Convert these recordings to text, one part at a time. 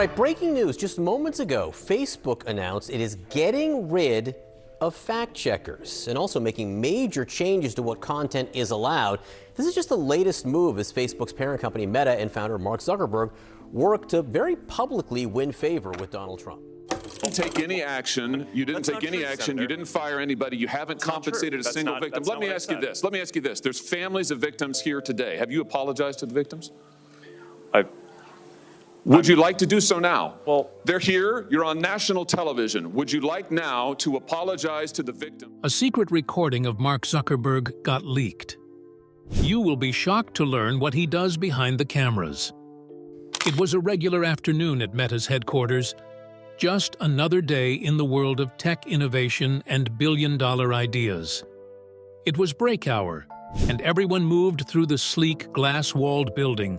Right, breaking news just moments ago, Facebook announced it is getting rid of fact checkers and also making major changes to what content is allowed. This is just the latest move as Facebook's parent company Meta and founder Mark Zuckerberg work to very publicly win favor with Donald Trump. Didn't take any action. You didn't take any action. You didn't fire anybody. You haven't compensated a single victim. Let me ask you this. Let me ask you this. There's families of victims here today. Have you apologized to the victims? Would you like to do so now? Well, they're here. You're on national television. Would you like now to apologize to the victim? A secret recording of Mark Zuckerberg got leaked. You will be shocked to learn what he does behind the cameras. It was a regular afternoon at Meta's headquarters. Just another day in the world of tech innovation and billion-dollar ideas. It was break hour, and everyone moved through the sleek, glass-walled building,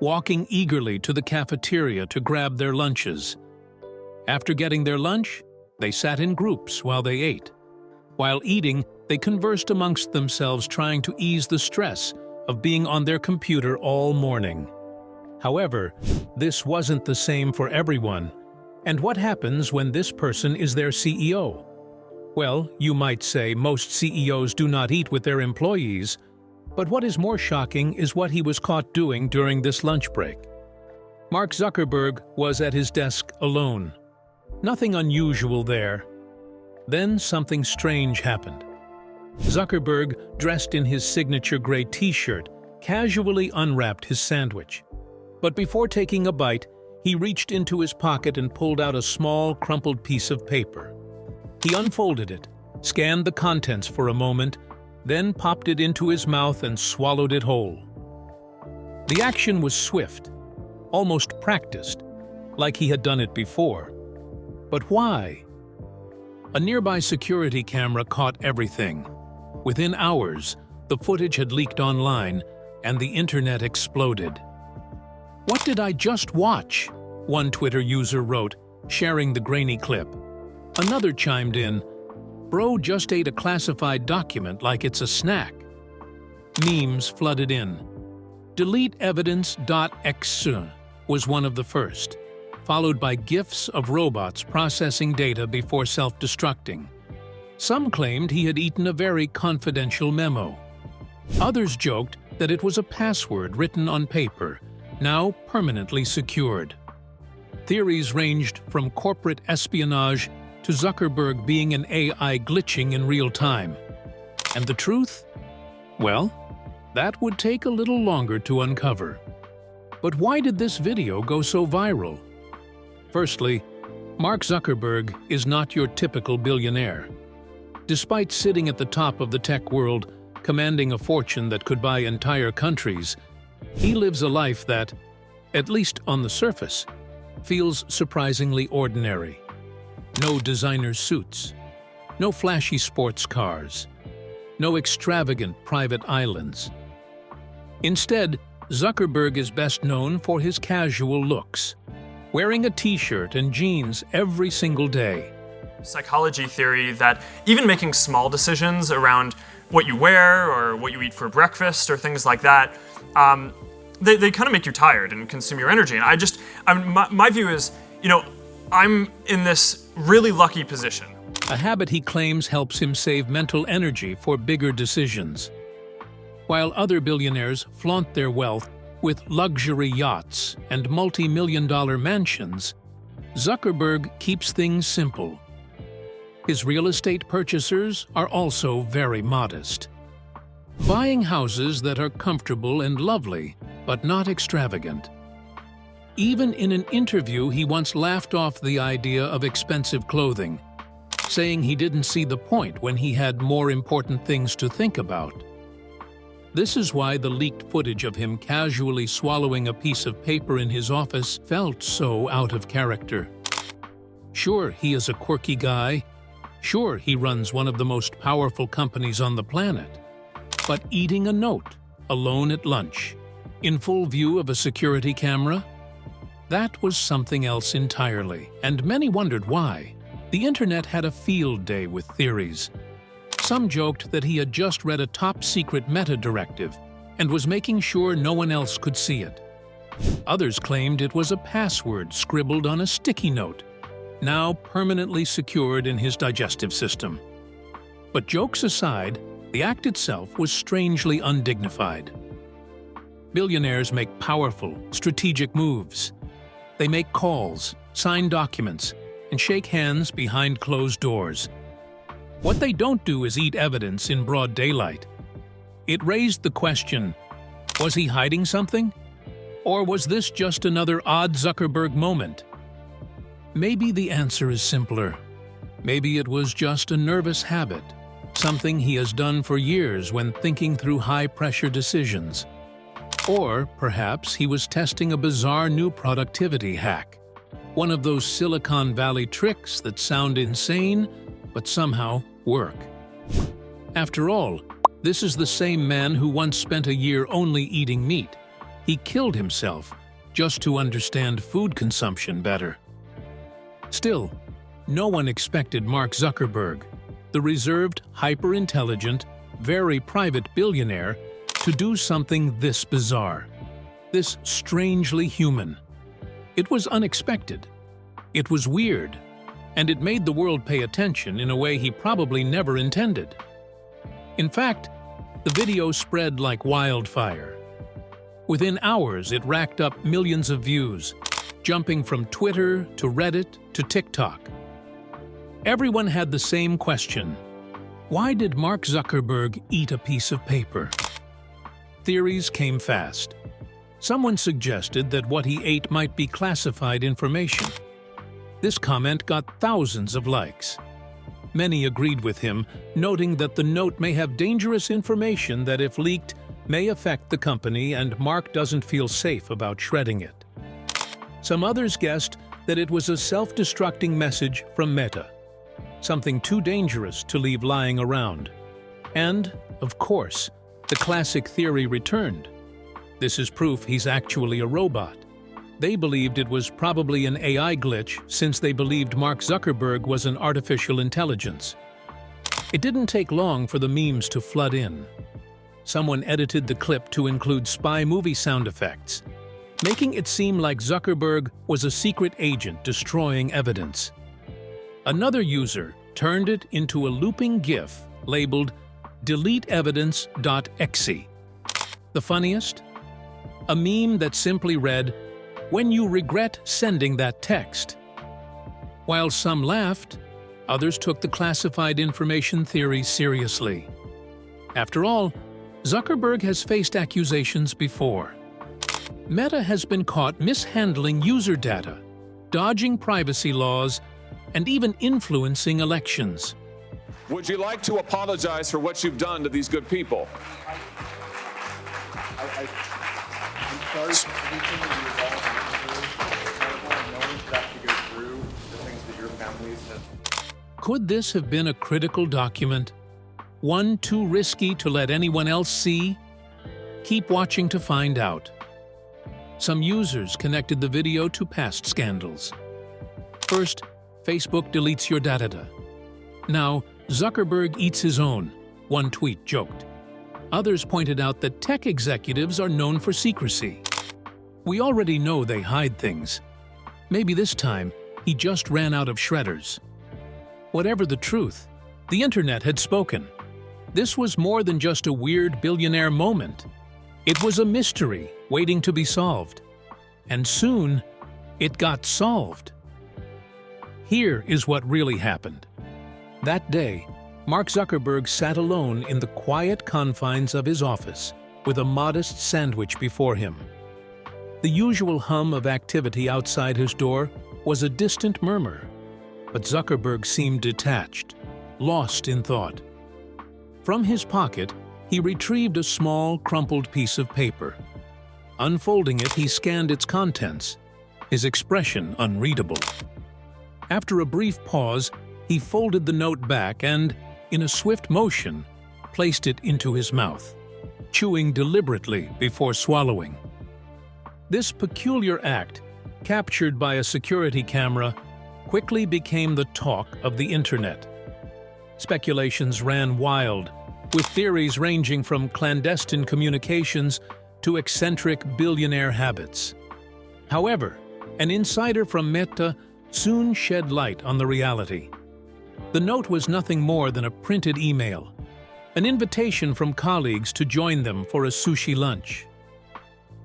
walking eagerly to the cafeteria to grab their lunches. After getting their lunch, they sat in groups while they ate. While eating, they conversed amongst themselves, trying to ease the stress of being on their computer all morning. However, this wasn't the same for everyone. And what happens when this person is their CEO? Well, you might say most CEOs do not eat with their employees, but what is more shocking is what he was caught doing during this lunch break. Mark Zuckerberg was at his desk alone. Nothing unusual there. Then something strange happened. Zuckerberg, dressed in his signature gray t-shirt, casually unwrapped his sandwich. But before taking a bite, he reached into his pocket and pulled out a small, crumpled piece of paper. He unfolded it, scanned the contents for a moment, then popped it into his mouth and swallowed it whole. The action was swift, almost practiced, like he had done it before. But why? A nearby security camera caught everything. Within hours, the footage had leaked online, and the internet exploded. "What did I just watch?" one Twitter user wrote, sharing the grainy clip. Another chimed in, "Bro just ate a classified document like it's a snack." Memes flooded in. Delete evidence.exe was one of the first, followed by GIFs of robots processing data before self-destructing. Some claimed he had eaten a very confidential memo. Others joked that it was a password written on paper, now permanently secured. Theories ranged from corporate espionage to Zuckerberg being an AI glitching in real time. And the truth? Well, that would take a little longer to uncover. But why did this video go so viral? Firstly, Mark Zuckerberg is not your typical billionaire. Despite sitting at the top of the tech world, commanding a fortune that could buy entire countries, he lives a life that, at least on the surface, feels surprisingly ordinary. No designer suits, no flashy sports cars, no extravagant private islands. Instead, Zuckerberg is best known for his casual looks, wearing a t-shirt and jeans every single day. Psychology theory that even making small decisions around what you wear or what you eat for breakfast or things like that, they kind of make you tired and consume your energy. And my view is, I'm in this really lucky position. A habit he claims helps him save mental energy for bigger decisions. While other billionaires flaunt their wealth with luxury yachts and multi-million-dollar mansions, Zuckerberg keeps things simple. His real estate purchasers are also very modest. Buying houses that are comfortable and lovely, but not extravagant. Even in an interview, he once laughed off the idea of expensive clothing, saying he didn't see the point when he had more important things to think about. This is why the leaked footage of him casually swallowing a piece of paper in his office felt so out of character. Sure, he is a quirky guy. Sure, he runs one of the most powerful companies on the planet. But eating a note, alone at lunch, in full view of a security camera? That was something else entirely, and many wondered why. The internet had a field day with theories. Some joked that he had just read a top-secret Meta directive and was making sure no one else could see it. Others claimed it was a password scribbled on a sticky note, now permanently secured in his digestive system. But jokes aside, the act itself was strangely undignified. Billionaires make powerful, strategic moves. They make calls, sign documents, and shake hands behind closed doors. What they don't do is eat evidence in broad daylight. It raised the question, was he hiding something? Or was this just another odd Zuckerberg moment? Maybe the answer is simpler. Maybe it was just a nervous habit, something he has done for years when thinking through high-pressure decisions. Or perhaps he was testing a bizarre new productivity hack, one of those Silicon Valley tricks that sound insane but somehow work. After all, this is the same man who once spent a year only eating meat. He killed himself just to understand food consumption better. Still, no one expected Mark Zuckerberg, the reserved, hyper-intelligent, very private billionaire, to do something this bizarre, this strangely human. It was unexpected. It was weird, and it made the world pay attention in a way he probably never intended. In fact, the video spread like wildfire. Within hours, it racked up millions of views, jumping from Twitter to Reddit to TikTok. Everyone had the same question: why did Mark Zuckerberg eat a piece of paper? Theories came fast. Someone suggested that what he ate might be classified information. This comment got thousands of likes. Many agreed with him, noting that the note may have dangerous information that, if leaked, may affect the company, and Mark doesn't feel safe about shredding it. Some others guessed that it was a self-destructing message from Meta, something too dangerous to leave lying around. And, of course, the classic theory returned. This is proof he's actually a robot. They believed it was probably an AI glitch, since they believed Mark Zuckerberg was an artificial intelligence. It didn't take long for the memes to flood in. Someone edited the clip to include spy movie sound effects, making it seem like Zuckerberg was a secret agent destroying evidence. Another user turned it into a looping GIF labeled deleteevidence.exe. The funniest? A meme that simply read, "When you regret sending that text." While some laughed, others took the classified information theory seriously. After all, Zuckerberg has faced accusations before. Meta has been caught mishandling user data, dodging privacy laws, and even influencing elections. Would you like to apologize for what you've done to these good people? I'm sorry for everything that you've all been through. No one should have to go through the things that your families have. Could this have been a critical document? One too risky to let anyone else see? Keep watching to find out. Some users connected the video to past scandals. First, Facebook deletes your data. Now, Zuckerberg eats his own, one tweet joked. Others pointed out that tech executives are known for secrecy. We already know they hide things. Maybe this time, he just ran out of shredders. Whatever the truth, the internet had spoken. This was more than just a weird billionaire moment. It was a mystery waiting to be solved. And soon, it got solved. Here is what really happened. That day, Mark Zuckerberg sat alone in the quiet confines of his office, with a modest sandwich before him. The usual hum of activity outside his door was a distant murmur, but Zuckerberg seemed detached, lost in thought. From his pocket, he retrieved a small, crumpled piece of paper. Unfolding it, he scanned its contents, his expression unreadable. After a brief pause, he folded the note back and, in a swift motion, placed it into his mouth, chewing deliberately before swallowing. This peculiar act, captured by a security camera, quickly became the talk of the internet. Speculations ran wild, with theories ranging from clandestine communications to eccentric billionaire habits. However, an insider from Meta soon shed light on the reality. The note was nothing more than a printed email, an invitation from colleagues to join them for a sushi lunch.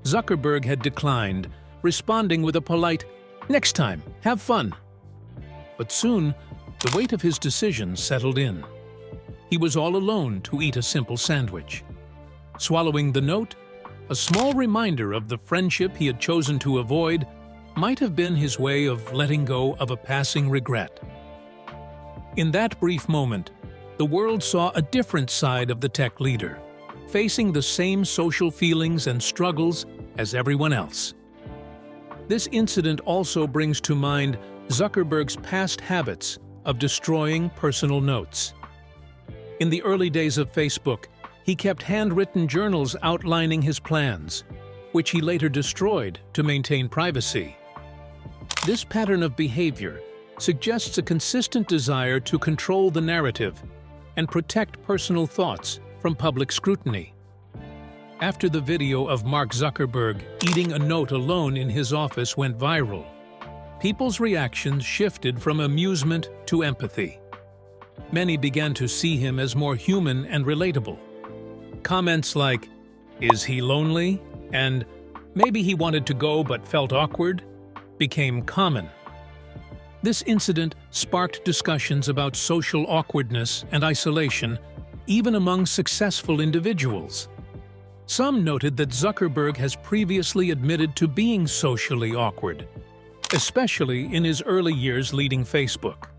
Zuckerberg had declined, responding with a polite, "Next time, have fun." But soon, the weight of his decision settled in. He was all alone to eat a simple sandwich. Swallowing the note, a small reminder of the friendship he had chosen to avoid, might have been his way of letting go of a passing regret. In that brief moment, the world saw a different side of the tech leader, facing the same social feelings and struggles as everyone else. This incident also brings to mind Zuckerberg's past habits of destroying personal notes. In the early days of Facebook, he kept handwritten journals outlining his plans, which he later destroyed to maintain privacy. This pattern of behavior suggests a consistent desire to control the narrative and protect personal thoughts from public scrutiny. After the video of Mark Zuckerberg eating a note alone in his office went viral, people's reactions shifted from amusement to empathy. Many began to see him as more human and relatable. Comments like, "Is he lonely?" and "Maybe he wanted to go but felt awkward," became common. This incident sparked discussions about social awkwardness and isolation, even among successful individuals. Some noted that Zuckerberg has previously admitted to being socially awkward, especially in his early years leading Facebook.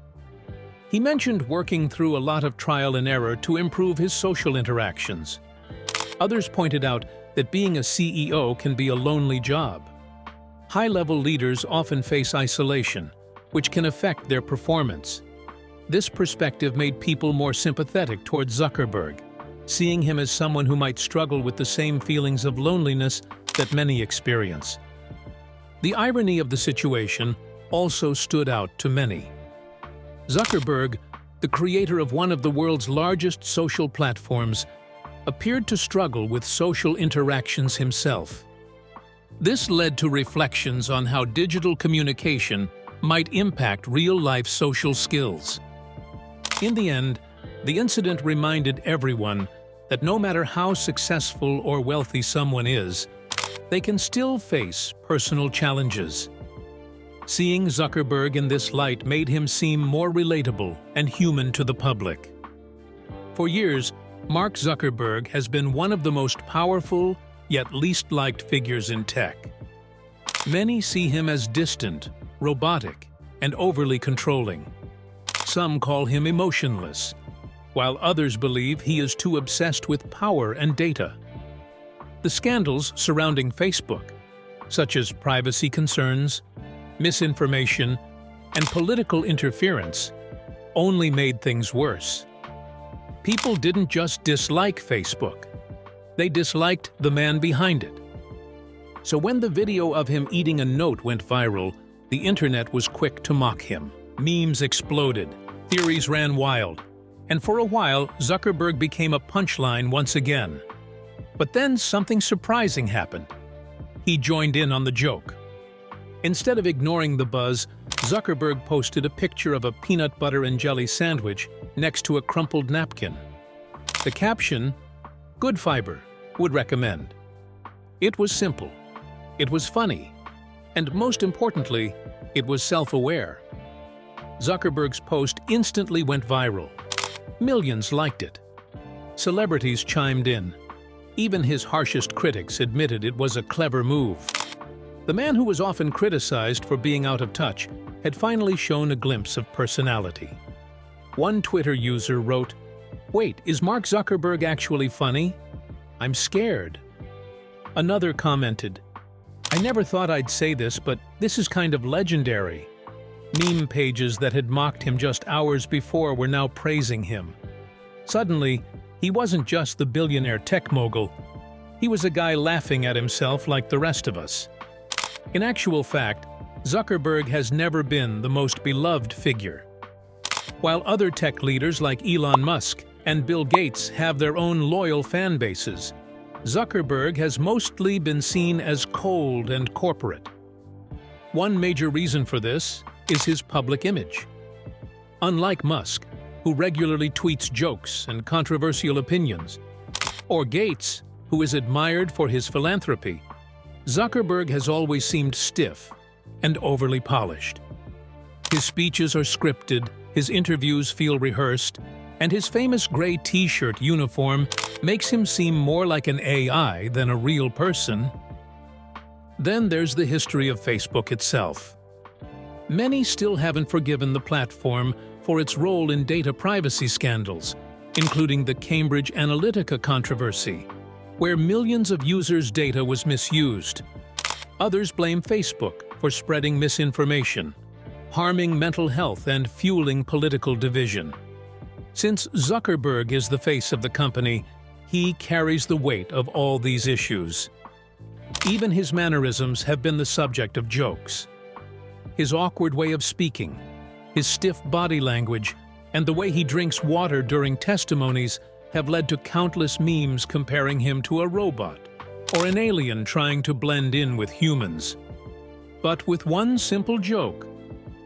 He mentioned working through a lot of trial and error to improve his social interactions. Others pointed out that being a CEO can be a lonely job. High-level leaders often face isolation, which can affect their performance. This perspective made people more sympathetic towards Zuckerberg, seeing him as someone who might struggle with the same feelings of loneliness that many experience. The irony of the situation also stood out to many. Zuckerberg, the creator of one of the world's largest social platforms, appeared to struggle with social interactions himself. This led to reflections on how digital communication might impact real-life social skills. In the end, the incident reminded everyone that no matter how successful or wealthy someone is, they can still face personal challenges. Seeing Zuckerberg in this light made him seem more relatable and human to the public. For years, Mark Zuckerberg has been one of the most powerful yet least liked figures in tech. Many see him as distant, robotic, and overly controlling. Some call him emotionless, while others believe he is too obsessed with power and data. The scandals surrounding Facebook, such as privacy concerns, misinformation, and political interference, only made things worse. People didn't just dislike Facebook, they disliked the man behind it. So when the video of him eating a note went viral, the internet was quick to mock him. Memes exploded, theories ran wild, and for a while, Zuckerberg became a punchline once again. But then something surprising happened. He joined in on the joke. Instead of ignoring the buzz, Zuckerberg posted a picture of a peanut butter and jelly sandwich next to a crumpled napkin. The caption, "Good fiber, would recommend." It was simple, it was funny, and most importantly, it was self-aware. Zuckerberg's post instantly went viral. Millions liked it. Celebrities chimed in. Even his harshest critics admitted it was a clever move. The man who was often criticized for being out of touch had finally shown a glimpse of personality. One Twitter user wrote, "Wait, is Mark Zuckerberg actually funny? I'm scared." Another commented, "I never thought I'd say this, but this is kind of legendary." Meme pages that had mocked him just hours before were now praising him. Suddenly, he wasn't just the billionaire tech mogul. He was a guy laughing at himself like the rest of us. In actual fact, Zuckerberg has never been the most beloved figure. While other tech leaders like Elon Musk and Bill Gates have their own loyal fan bases, Zuckerberg has mostly been seen as cold and corporate. One major reason for this is his public image. Unlike Musk, who regularly tweets jokes and controversial opinions, or Gates, who is admired for his philanthropy, Zuckerberg has always seemed stiff and overly polished. His speeches are scripted, his interviews feel rehearsed, and his famous gray t-shirt uniform makes him seem more like an AI than a real person. Then there's the history of Facebook itself. Many still haven't forgiven the platform for its role in data privacy scandals, including the Cambridge Analytica controversy, where millions of users' data was misused. Others blame Facebook for spreading misinformation, harming mental health and fueling political division. Since Zuckerberg is the face of the company, he carries the weight of all these issues. Even his mannerisms have been the subject of jokes. His awkward way of speaking, his stiff body language, and the way he drinks water during testimonies have led to countless memes comparing him to a robot or an alien trying to blend in with humans. But with one simple joke,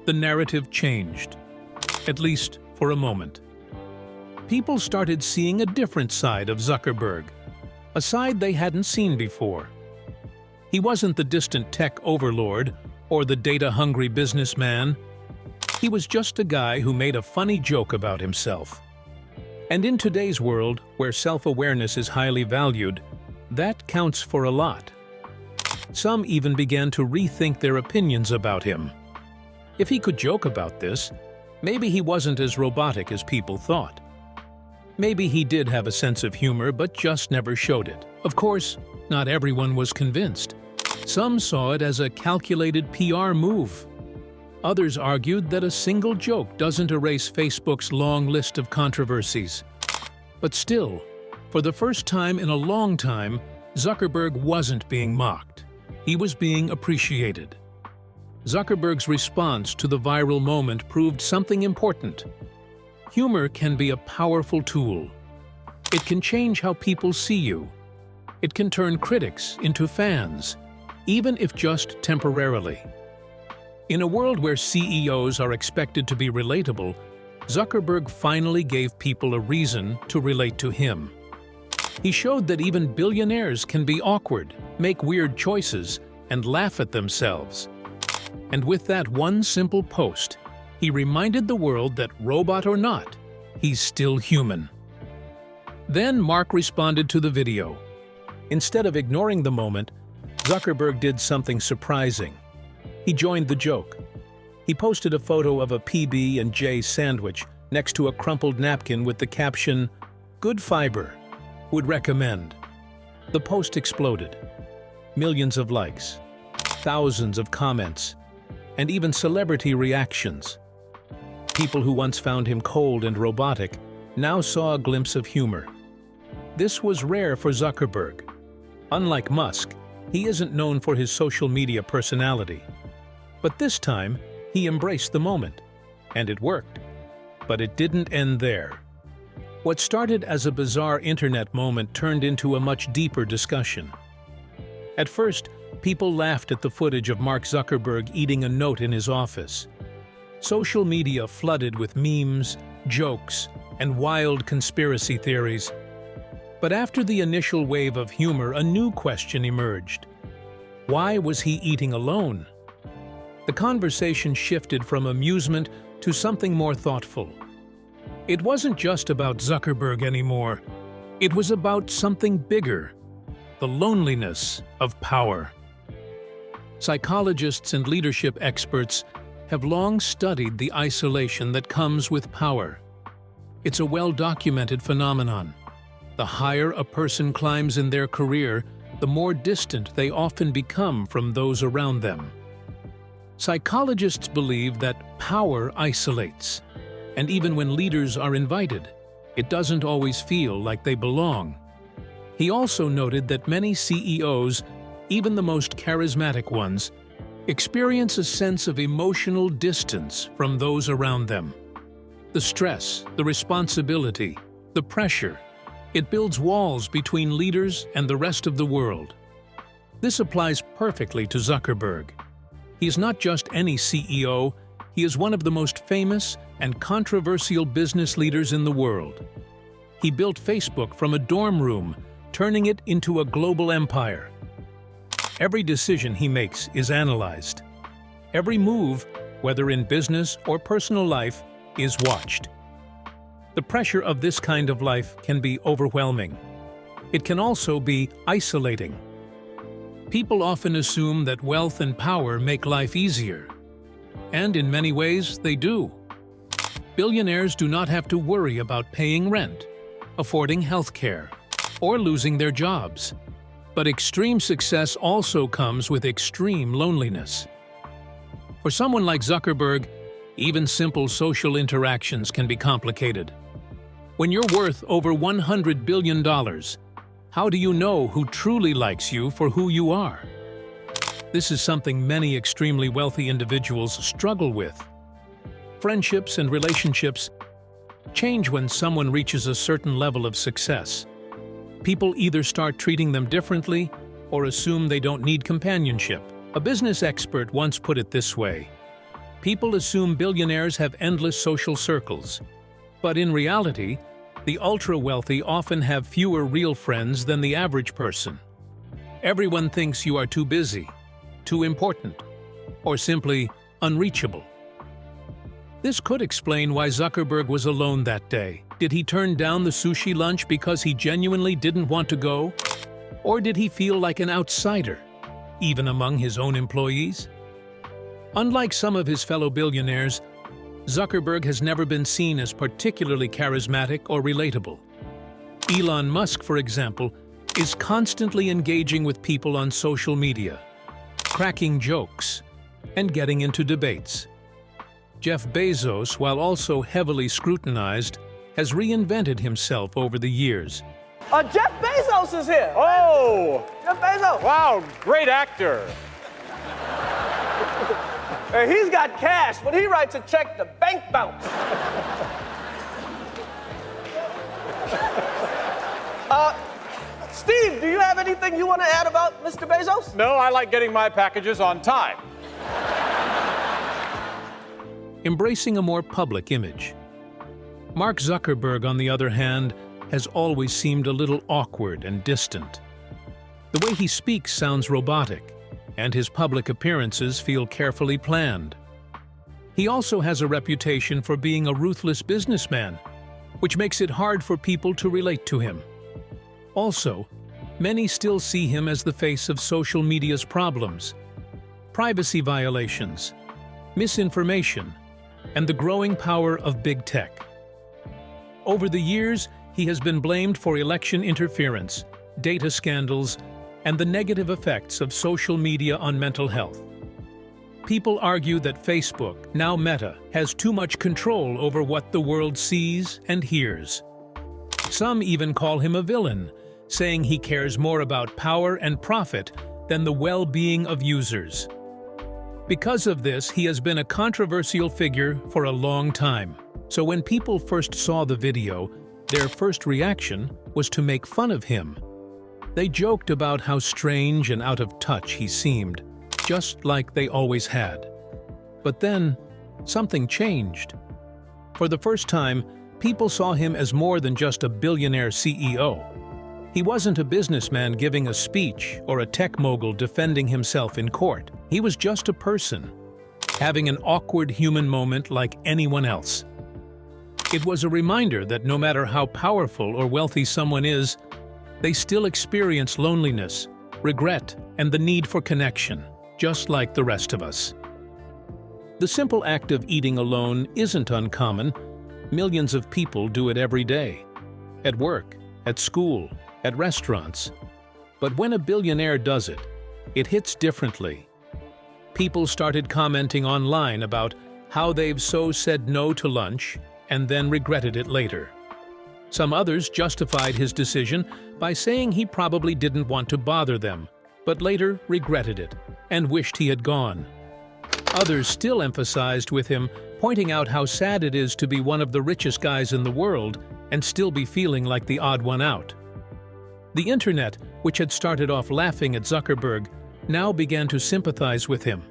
the narrative changed, at least for a moment. People started seeing a different side of Zuckerberg, a side they hadn't seen before. He wasn't the distant tech overlord or the data-hungry businessman. He was just a guy who made a funny joke about himself. And in today's world, where self-awareness is highly valued, that counts for a lot. Some even began to rethink their opinions about him. If he could joke about this, maybe he wasn't as robotic as people thought. Maybe he did have a sense of humor, but just never showed it. Of course, not everyone was convinced. Some saw it as a calculated PR move. Others argued that a single joke doesn't erase Facebook's long list of controversies. But still, for the first time in a long time, Zuckerberg wasn't being mocked. He was being appreciated. Zuckerberg's response to the viral moment proved something important. Humor can be a powerful tool. It can change how people see you. It can turn critics into fans, even if just temporarily. In a world where CEOs are expected to be relatable, Zuckerberg finally gave people a reason to relate to him. He showed that even billionaires can be awkward, make weird choices, and laugh at themselves. And with that one simple post, he reminded the world that, robot or not, he's still human. Then Mark responded to the video. Instead of ignoring the moment, Zuckerberg did something surprising. He joined the joke. He posted a photo of a PB&J sandwich next to a crumpled napkin with the caption, "Good fiber. Would recommend." The post exploded. Millions of likes, thousands of comments, and even celebrity reactions. People who once found him cold and robotic now saw a glimpse of humor. This was rare for Zuckerberg. Unlike Musk, he isn't known for his social media personality. But this time, he embraced the moment, and it worked. But it didn't end there. What started as a bizarre internet moment turned into a much deeper discussion. At first, people laughed at the footage of Mark Zuckerberg eating a note in his office. Social media flooded with memes, jokes, and wild conspiracy theories. But after the initial wave of humor, a new question emerged. Why was he eating alone? The conversation shifted from amusement to something more thoughtful. It wasn't just about Zuckerberg anymore. It was about something bigger, the loneliness of power. Psychologists and leadership experts have long studied the isolation that comes with power. It's a well-documented phenomenon. The higher a person climbs in their career, the more distant they often become from those around them. Psychologists believe that power isolates, and even when leaders are invited, it doesn't always feel like they belong. He also noted that many CEOs, even the most charismatic ones, experience a sense of emotional distance from those around them. The stress, the responsibility, the pressure, it builds walls between leaders and the rest of the world. This applies perfectly to Zuckerberg. He is not just any CEO, he is one of the most famous and controversial business leaders in the world. He built Facebook from a dorm room, turning it into a global empire. Every decision he makes is analyzed. Every move, whether in business or personal life, is watched. The pressure of this kind of life can be overwhelming. It can also be isolating. People often assume that wealth and power make life easier. And in many ways, they do. Billionaires do not have to worry about paying rent, affording health care, or losing their jobs. But extreme success also comes with extreme loneliness. For someone like Zuckerberg, even simple social interactions can be complicated. When you're worth over $100 billion, how do you know who truly likes you for who you are? This is something many extremely wealthy individuals struggle with. Friendships and relationships change when someone reaches a certain level of success. People either start treating them differently or assume they don't need companionship. A business expert once put it this way: people assume billionaires have endless social circles. But in reality, the ultra-wealthy often have fewer real friends than the average person. Everyone thinks you are too busy, too important, or simply unreachable. This could explain why Zuckerberg was alone that day. Did he turn down the sushi lunch because he genuinely didn't want to go? Or did he feel like an outsider, even among his own employees? Unlike some of his fellow billionaires, Zuckerberg has never been seen as particularly charismatic or relatable. Elon Musk, for example, is constantly engaging with people on social media, cracking jokes, and getting into debates. Jeff Bezos, while also heavily scrutinized, has reinvented himself over the years. Jeff Bezos is here. Oh! Jeff Bezos. Wow, great actor. He's got cash. When he writes a check, the bank bounce. Steve, do you have anything you want to add about Mr. Bezos? No, I like getting my packages on time. Embracing a more public image. Mark Zuckerberg, on the other hand, has always seemed a little awkward and distant. The way he speaks sounds robotic, and his public appearances feel carefully planned. He also has a reputation for being a ruthless businessman, which makes it hard for people to relate to him. Also, many still see him as the face of social media's problems, privacy violations, misinformation, and the growing power of big tech. Over the years, he has been blamed for election interference, data scandals, and the negative effects of social media on mental health. People argue that Facebook, now Meta, has too much control over what the world sees and hears. Some even call him a villain, saying he cares more about power and profit than the well-being of users. Because of this, he has been a controversial figure for a long time. So when people first saw the video, their first reaction was to make fun of him. They joked about how strange and out of touch he seemed, just like they always had. But then, something changed. For the first time, people saw him as more than just a billionaire CEO. He wasn't a businessman giving a speech or a tech mogul defending himself in court. He was just a person, having an awkward human moment like anyone else. It was a reminder that no matter how powerful or wealthy someone is, they still experience loneliness, regret, and the need for connection, just like the rest of us. The simple act of eating alone isn't uncommon. Millions of people do it every day, at work, at school, at restaurants. But when a billionaire does it, it hits differently. People started commenting online about how they've so said no to lunch and then regretted it later. Some others justified his decision by saying he probably didn't want to bother them, but later regretted it and wished he had gone. Others still emphasized with him, pointing out how sad it is to be one of the richest guys in the world and still be feeling like the odd one out. The internet, which had started off laughing at Zuckerberg, now began to sympathize with him.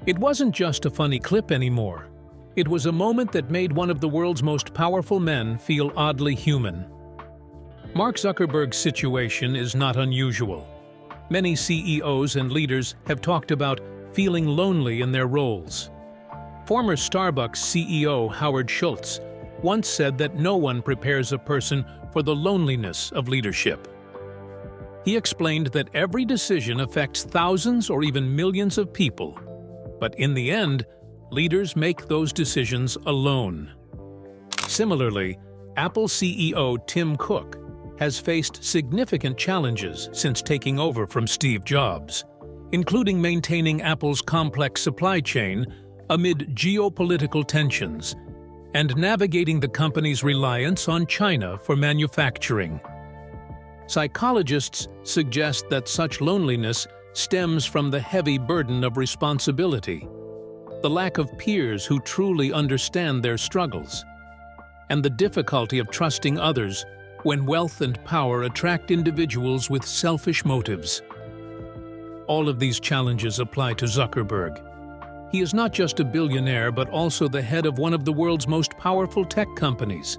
It wasn't just a funny clip anymore. It was a moment that made one of the world's most powerful men feel oddly human. Mark Zuckerberg's situation is not unusual. Many CEOs and leaders have talked about feeling lonely in their roles. Former Starbucks CEO Howard Schultz once said that no one prepares a person for the loneliness of leadership. He explained that every decision affects thousands or even millions of people, but in the end, leaders make those decisions alone. Similarly, Apple CEO Tim Cook has faced significant challenges since taking over from Steve Jobs, including maintaining Apple's complex supply chain amid geopolitical tensions and navigating the company's reliance on China for manufacturing. Psychologists suggest that such loneliness stems from the heavy burden of responsibility, the lack of peers who truly understand their struggles, and the difficulty of trusting others when wealth and power attract individuals with selfish motives. All of these challenges apply to Zuckerberg. He is not just a billionaire, but also the head of one of the world's most powerful tech companies.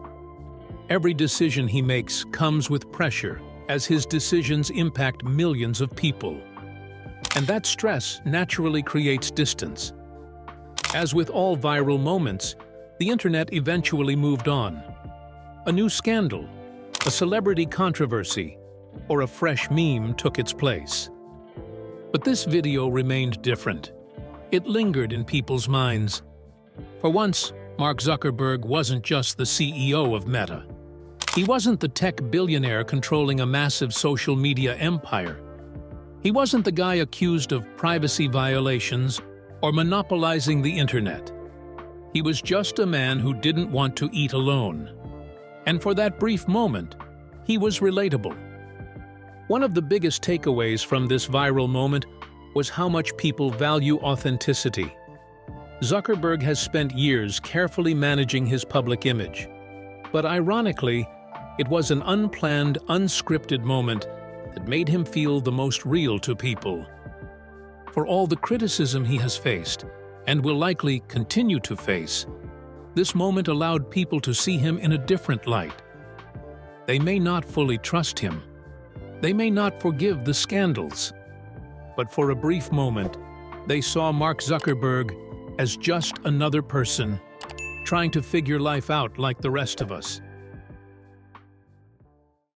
Every decision he makes comes with pressure, as his decisions impact millions of people. And that stress naturally creates distance. As with all viral moments, the internet eventually moved on. A new scandal, a celebrity controversy, or a fresh meme took its place. But this video remained different. It lingered in people's minds. For once, Mark Zuckerberg wasn't just the CEO of Meta. He wasn't the tech billionaire controlling a massive social media empire. He wasn't the guy accused of privacy violations or monopolizing the internet. He was just a man who didn't want to eat alone. And for that brief moment, he was relatable. One of the biggest takeaways from this viral moment was how much people value authenticity. Zuckerberg has spent years carefully managing his public image. But ironically, it was an unplanned, unscripted moment that made him feel the most real to people. For all the criticism he has faced, and will likely continue to face, this moment allowed people to see him in a different light. They may not fully trust him. They may not forgive the scandals. But for a brief moment, they saw Mark Zuckerberg as just another person, trying to figure life out like the rest of us.